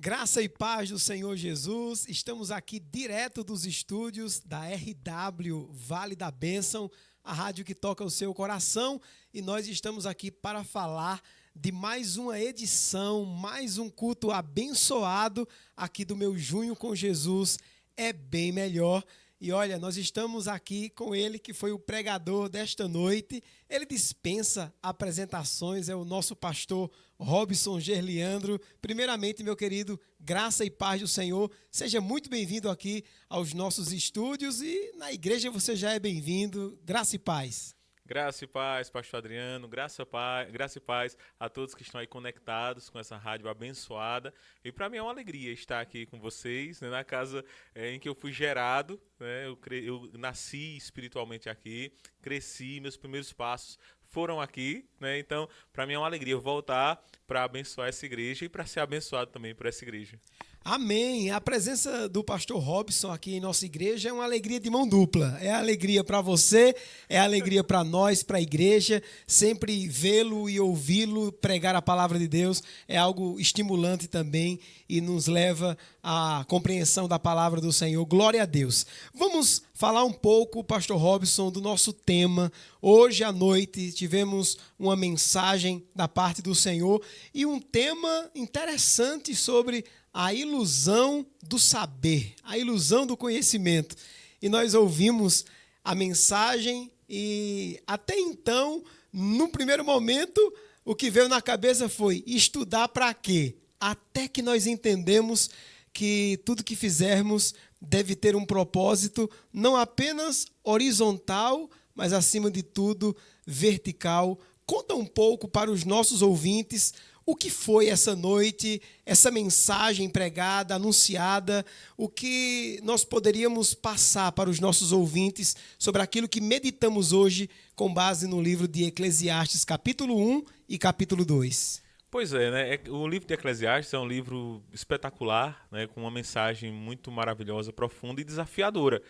Graça e paz do Senhor Jesus, estamos aqui direto dos estúdios da RW Vale da Bênção, a rádio que toca o seu coração, e nós estamos aqui para falar de mais uma edição, mais um culto abençoado aqui do meu Junho com Jesus é bem melhor. E olha, nós estamos aqui com ele que foi o pregador desta noite. Ele dispensa apresentações, é o nosso pastor Robson Gerliandro. Primeiramente, meu querido, graça e paz do Senhor. Seja muito bem-vindo aqui aos nossos estúdios e na igreja você já é bem-vindo. Graça e paz. Graça e paz, pastor Adriano, graça e paz a todos que estão aí conectados com essa rádio abençoada. E para mim é uma alegria estar aqui com vocês, né, na casa em que eu fui gerado, né, eu nasci espiritualmente aqui, cresci, meus primeiros passos foram aqui, né, então para mim é uma alegria voltar para abençoar essa igreja e para ser abençoado também por essa igreja. Amém. A presença do pastor Robson aqui em nossa igreja é uma alegria de mão dupla. É alegria para você, é alegria para nós, para a igreja. Sempre vê-lo e ouvi-lo pregar a palavra de Deus é algo estimulante também e nos leva à compreensão da palavra do Senhor. Glória a Deus. Vamos falar um pouco, pastor Robson, do nosso tema. Hoje à noite tivemos uma mensagem da parte do Senhor e um tema interessante sobre a ilusão do saber, a ilusão do conhecimento. E nós ouvimos a mensagem e até então, no primeiro momento, o que veio na cabeça foi estudar para quê? Até que nós entendemos que tudo que fizermos deve ter um propósito, não apenas horizontal, mas acima de tudo vertical. Conta um pouco para os nossos ouvintes o que foi essa noite, essa mensagem pregada, anunciada, o que nós poderíamos passar para os nossos ouvintes sobre aquilo que meditamos hoje com base no livro de Eclesiastes, capítulo 1 e capítulo 2. Pois é, né? O livro de Eclesiastes é um livro espetacular, né? Com uma mensagem muito maravilhosa, profunda e desafiadora.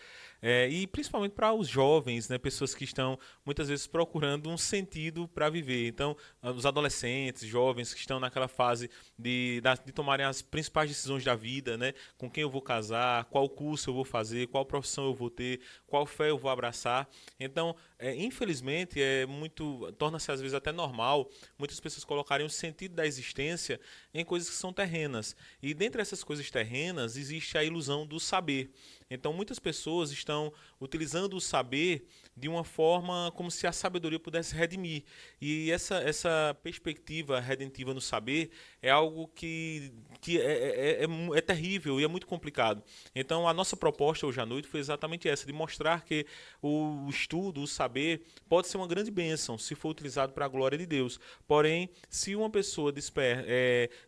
E principalmente para os jovens, né? Pessoas que estão muitas vezes procurando um sentido para viver. Então, os adolescentes, jovens que estão naquela fase de tomarem as principais decisões da vida, né? Com quem eu vou casar, qual curso eu vou fazer, qual profissão eu vou ter, qual fé eu vou abraçar. Então, infelizmente, torna-se às vezes até normal muitas pessoas colocarem o sentido da existência em coisas que são terrenas. E dentre essas coisas terrenas existe a ilusão do saber. Então muitas pessoas estão utilizando o saber de uma forma como se a sabedoria pudesse redimir. E essa perspectiva redentiva no saber é algo que é terrível e é muito complicado. Então a nossa proposta hoje à noite foi exatamente essa, de mostrar que o estudo, o saber, pode ser uma grande bênção se for utilizado para a glória de Deus. Porém, se uma pessoa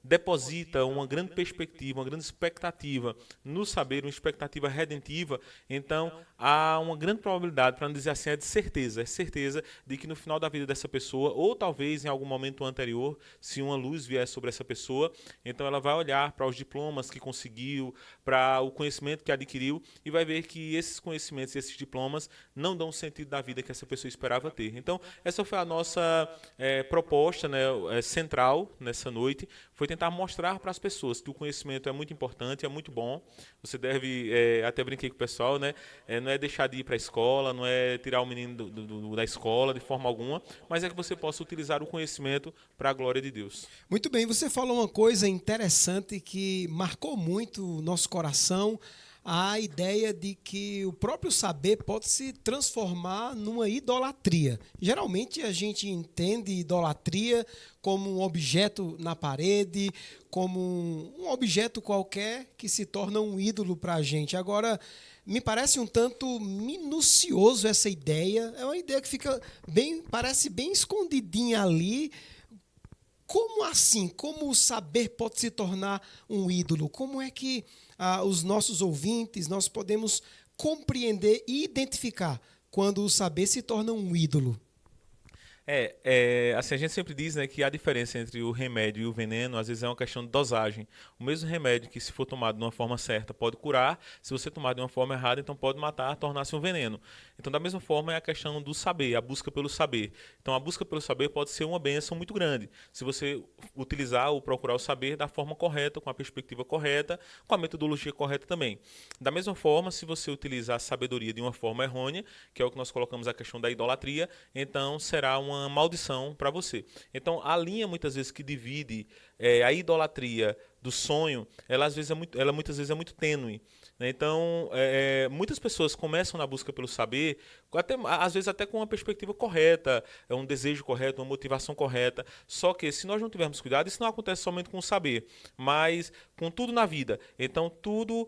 deposita uma grande perspectiva, uma grande expectativa no saber, uma expectativa redentiva, então há uma grande probabilidade, para não dizer assim, é certeza de que no final da vida dessa pessoa, ou talvez em algum momento anterior, se uma luz vier sobre essa pessoa, então ela vai olhar para os diplomas que conseguiu, para o conhecimento que adquiriu e vai ver que esses conhecimentos, esses diplomas não dão o sentido da vida que essa pessoa esperava ter. Então, essa foi a nossa proposta, né, central nessa noite, foi tentar mostrar para as pessoas que o conhecimento é muito importante, é muito bom. Você deve, até brinquei com o pessoal, né, não é deixar de ir para a escola, não é tirar o menino da escola de forma alguma, mas é que você possa utilizar o conhecimento para a glória de Deus. Muito bem, você falou uma coisa interessante que marcou muito o nosso coração, a ideia de que o próprio saber pode se transformar numa idolatria. Geralmente a gente entende idolatria como um objeto na parede, como um objeto qualquer que se torna um ídolo para a gente. Agora, me parece um tanto minucioso essa ideia, é uma ideia que parece bem escondidinha ali. Como assim? Como o saber pode se tornar um ídolo? Como é que os nossos ouvintes, nós podemos compreender e identificar quando o saber se torna um ídolo? Assim, a gente sempre diz, né, que a diferença entre o remédio e o veneno, às vezes é uma questão de dosagem. O mesmo remédio que, se for tomado de uma forma certa, pode curar, se você tomar de uma forma errada, então pode matar, tornar-se um veneno. Então, da mesma forma, é a questão do saber, a busca pelo saber. Então, a busca pelo saber pode ser uma bênção muito grande, se você utilizar ou procurar o saber da forma correta, com a perspectiva correta, com a metodologia correta também. Da mesma forma, se você utilizar a sabedoria de uma forma errônea, que é o que nós colocamos a questão da idolatria, então será uma maldição para você. Então, a linha muitas vezes que divide a idolatria do sonho, ela muitas vezes é muito tênue, né? Então, muitas pessoas começam na busca pelo saber, às vezes até com uma perspectiva correta, um desejo correto, uma motivação correta. Só que, se nós não tivermos cuidado, isso não acontece somente com o saber, mas com tudo na vida. Então, tudo,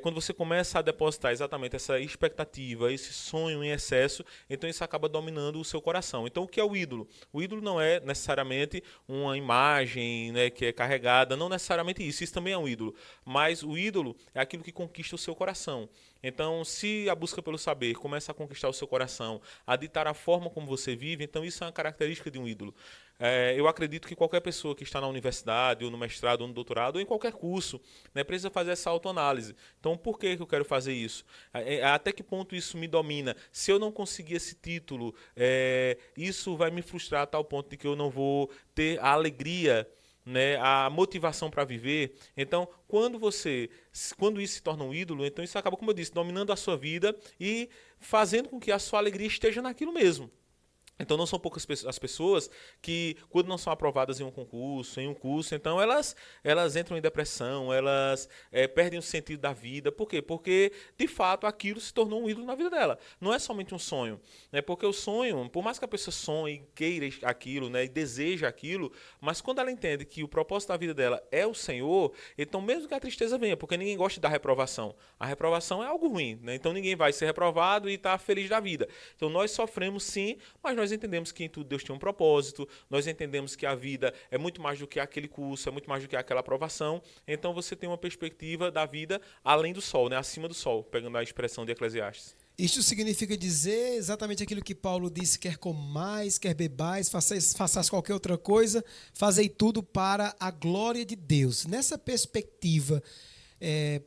quando você começa a depositar exatamente essa expectativa, esse sonho em excesso, então isso acaba dominando o seu coração. Então, o que é o ídolo? O ídolo não é necessariamente uma imagem, né, que é carregada, não necessariamente isso também é um ídolo. Mas o ídolo é aquilo que conquista o seu coração. Então, se a busca pelo saber começa a conquistar o seu coração, a ditar a forma como você vive, então isso é uma característica de um ídolo. Eu acredito que qualquer pessoa que está na universidade, ou no mestrado, ou no doutorado, ou em qualquer curso, né, precisa fazer essa autoanálise. Então, por que eu quero fazer isso? Até que ponto isso me domina? Se eu não conseguir esse título, isso vai me frustrar a tal ponto de que eu não vou ter a alegria, né, a motivação para viver. Então, quando isso se torna um ídolo, então isso acaba, como eu disse, dominando a sua vida e fazendo com que a sua alegria esteja naquilo mesmo. Então, não são poucas as pessoas que, quando não são aprovadas em um concurso, em um curso, então elas entram em depressão, elas perdem o sentido da vida. Por quê? Porque, de fato, aquilo se tornou um ídolo na vida dela. Não é somente um sonho, né? Porque o sonho, por mais que a pessoa sonhe, queira aquilo, né, e deseja aquilo, mas quando ela entende que o propósito da vida dela é o Senhor, então mesmo que a tristeza venha, porque ninguém gosta da reprovação. A reprovação é algo ruim, né? Então ninguém vai ser reprovado e estar feliz da vida. Então nós sofremos sim, mas nós entendemos que em tudo Deus tem um propósito, nós entendemos que a vida é muito mais do que aquele curso, é muito mais do que aquela aprovação. Então você tem uma perspectiva da vida além do sol, né? Acima do sol, pegando a expressão de Eclesiastes. Isto significa dizer exatamente aquilo que Paulo disse: quer comais, quer bebais, façais qualquer outra coisa, fazei tudo para a glória de Deus. Nessa perspectiva,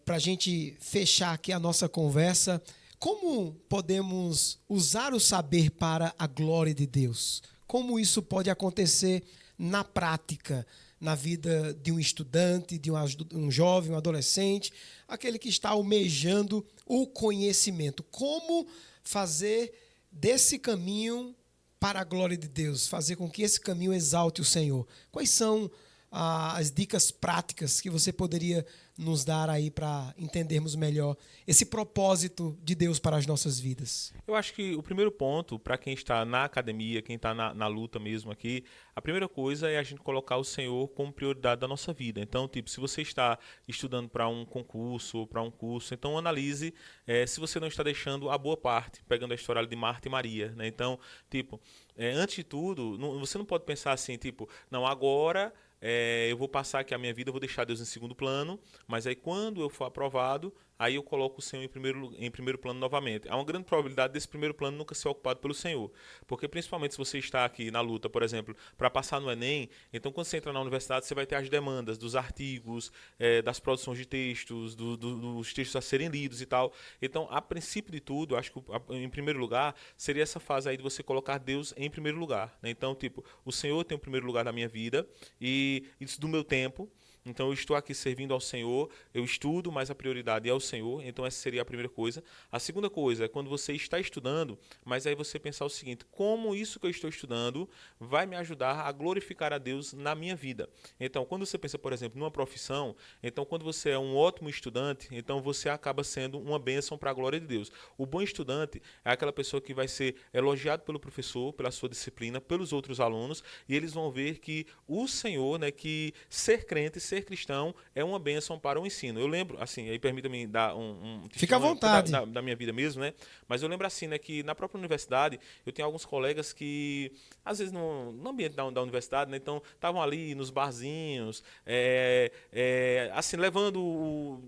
para a gente fechar aqui a nossa conversa, como podemos usar o saber para a glória de Deus? Como isso pode acontecer na prática, na vida de um estudante, de um jovem, um adolescente, aquele que está almejando o conhecimento? Como fazer desse caminho para a glória de Deus? Fazer com que esse caminho exalte o Senhor? Quais são as dicas práticas que você poderia nos dar aí para entendermos melhor esse propósito de Deus para as nossas vidas? Eu acho que o primeiro ponto, para quem está na academia, quem está na luta mesmo aqui, a primeira coisa é a gente colocar o Senhor como prioridade da nossa vida. Então, tipo, se você está estudando para um concurso ou para um curso, então analise se você não está deixando a boa parte, pegando a história de Marta e Maria, né? Então, tipo, antes de tudo, você não pode pensar assim, tipo, não, agora eu vou passar aqui a minha vida, eu vou deixar Deus em segundo plano, mas aí quando eu for aprovado, aí eu coloco o Senhor em primeiro plano novamente. Há uma grande probabilidade desse primeiro plano nunca ser ocupado pelo Senhor. Porque principalmente se você está aqui na luta, por exemplo, para passar no Enem, então quando você entra na universidade, você vai ter as demandas dos artigos, das produções de textos, dos textos a serem lidos e tal. Então, a princípio de tudo, acho que em primeiro lugar, seria essa fase aí de você colocar Deus em primeiro lugar, né? Então, tipo, o Senhor tem o primeiro lugar da minha vida e isso do meu tempo. Então, eu estou aqui servindo ao Senhor, eu estudo, mas a prioridade é o Senhor. Então, essa seria a primeira coisa. A segunda coisa é quando você está estudando, mas aí você pensar o seguinte: como isso que eu estou estudando vai me ajudar a glorificar a Deus na minha vida? Então, quando você pensa, por exemplo, numa profissão, então quando você é um ótimo estudante, então você acaba sendo uma bênção para a glória de Deus. O bom estudante é aquela pessoa que vai ser elogiado pelo professor, pela sua disciplina, pelos outros alunos, e eles vão ver que o Senhor, né, que ser crente, ser ser cristão é uma bênção para o ensino. Eu lembro, assim, aí permita-me dar Fica à testemunho vontade. da minha vida mesmo, né? Mas eu lembro assim, né, que na própria universidade eu tenho alguns colegas que, às vezes no ambiente da universidade, né, então estavam ali nos barzinhos, assim,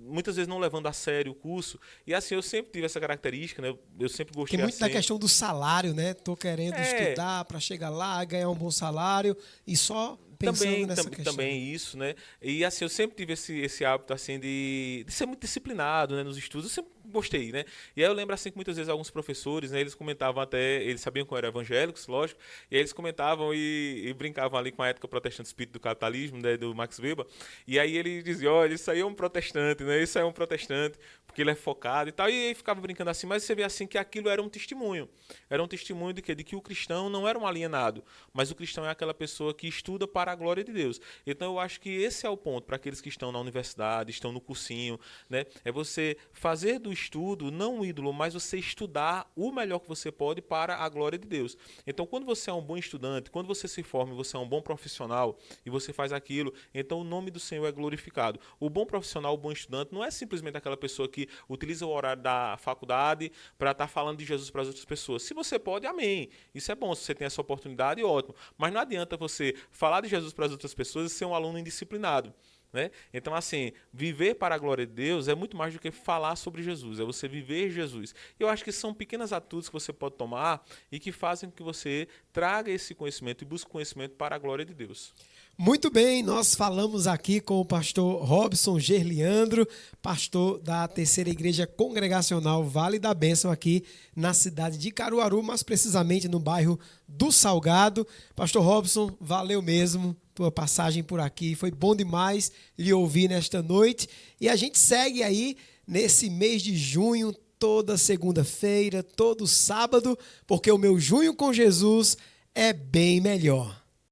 muitas vezes não levando a sério o curso. E assim, eu sempre tive essa característica, né? Eu sempre Tem gostei muito da assim. questão do salário, né? Tô querendo É, estudar para chegar lá, ganhar um bom salário e só pensando nessa questão. também isso, né? E assim, eu sempre tive esse hábito assim de ser muito disciplinado, né, nos estudos. Eu sempre gostei, né? E aí eu lembro assim que muitas vezes alguns professores, né, eles comentavam até, eles sabiam que eu era evangélicos, lógico, e aí eles comentavam e brincavam ali com a ética protestante, espírito do capitalismo, né, do Max Weber. E aí ele dizia, olha, isso aí é um protestante, né? Isso aí é um protestante, porque ele é focado e tal. E aí ficava brincando assim, mas você vê assim que aquilo era um testemunho. Era um testemunho de quê? De que o cristão não era um alienado, mas o cristão é aquela pessoa que estuda para a glória de Deus. Então eu acho que esse é o ponto para aqueles que estão na universidade, estão no cursinho, né? É você fazer do estudo não um ídolo, mas você estudar o melhor que você pode para a glória de Deus. Então quando você é um bom estudante, quando você se forma e você é um bom profissional e você faz aquilo, então o nome do Senhor é glorificado. O bom profissional, o bom estudante não é simplesmente aquela pessoa que utiliza o horário da faculdade para estar falando de Jesus para as outras pessoas. Se você pode, amém. Isso é bom, se você tem essa oportunidade, ótimo. Mas não adianta você falar de Jesus para as outras pessoas e ser um aluno indisciplinado, né? Então, assim, viver para a glória de Deus é muito mais do que falar sobre Jesus, é você viver Jesus. Eu acho que são pequenas atitudes que você pode tomar e que fazem com que você traga esse conhecimento e busque conhecimento para a glória de Deus. Muito bem, nós falamos aqui com o pastor Robson Gerliandro, pastor da Terceira Igreja Congregacional Vale da Bênção aqui na cidade de Caruaru, mais precisamente no bairro do Salgado. Pastor Robson, valeu mesmo tua passagem por aqui, foi bom demais lhe ouvir nesta noite. E a gente segue aí nesse mês de junho, toda segunda-feira, todo sábado, porque o meu junho com Jesus é bem melhor.